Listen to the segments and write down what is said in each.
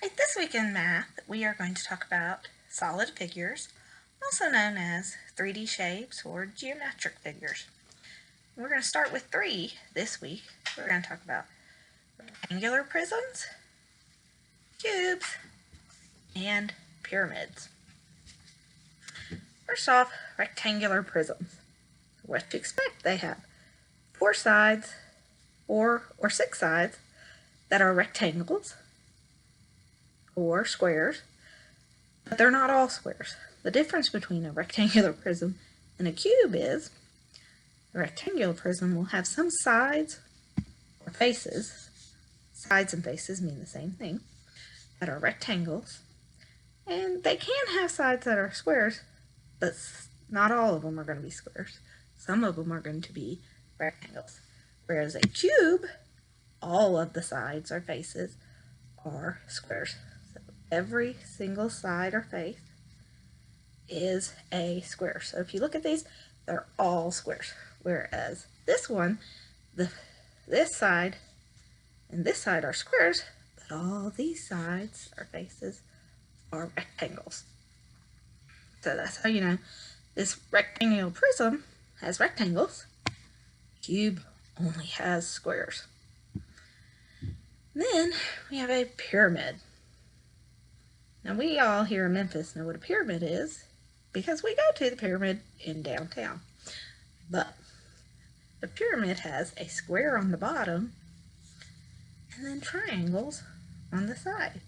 Right, this week in math, we are going to talk about solid figures, also known as 3D shapes or geometric figures. We're going to start with 3 this week. We're going to talk about rectangular prisms, cubes, and pyramids. First off, rectangular prisms. What to expect? They have 4 sides, 4 or 6 sides that are rectangles or squares, but they're not all squares. The difference between a rectangular prism and a cube is a rectangular prism will have some sides or faces. Sides and faces mean the same thing, that are rectangles, and they can have sides that are squares, but not all of them are going to be squares. Some of them are going to be rectangles. Whereas a cube, all of the sides or faces are squares. So every single side or face is a square. So if you look at these, they're all squares. Whereas this one, this side and this side are squares, but all these sides or faces are rectangles. So that's how you know this rectangular prism has rectangles. Cube only has squares. Then we have a pyramid. Now we all here in Memphis know what a pyramid is because we go to the pyramid in downtown. But the pyramid has a square on the bottom and then triangles on the side.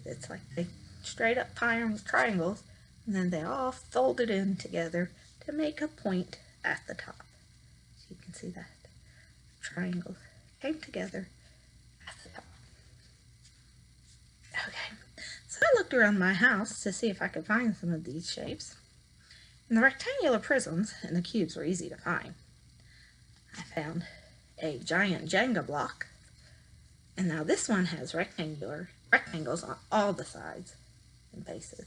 It's like they straight up triangles, and then they all folded in together to make a point at the top. So you can see that triangles came together at the top. Okay, so I looked around my house to see if I could find some of these shapes. And the rectangular prisms and the cubes were easy to find. I found a giant Jenga block, and now this one has rectangles on all the sides and faces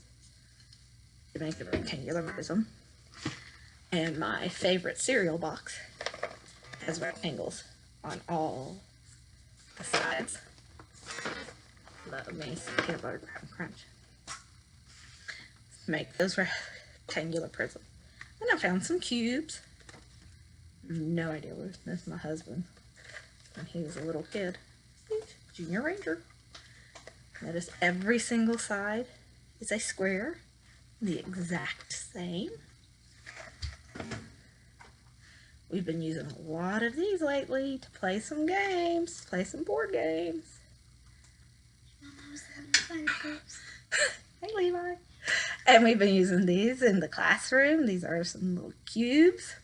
to make a rectangular prism. And my favorite cereal box has rectangles on all the sides. Love me some peanut butter crunch. Make those rectangular prisms. And I found some cubes. No idea where this is. My husband when he was a little kid. Junior Ranger. Notice every single side is a square, the exact same. We've been using a lot of these lately to play some games, play some board games. Hey Levi. And we've been using these in the classroom. These are some little cubes.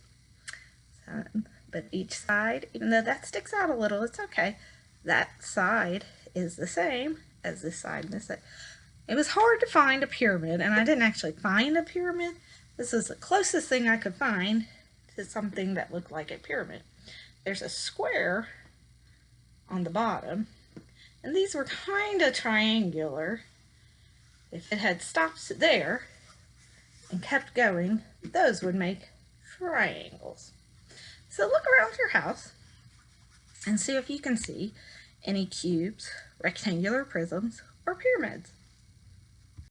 But each side, even though that sticks out a little, it's okay. That side is the same as this side and this side. It was hard to find a pyramid, and I didn't actually find a pyramid. This is the closest thing I could find to something that looked like a pyramid. There's a square on the bottom, and these were kind of triangular. If it had stopped there and kept going, those would make triangles. So look around your house and see if you can see any cubes, rectangular prisms, or pyramids.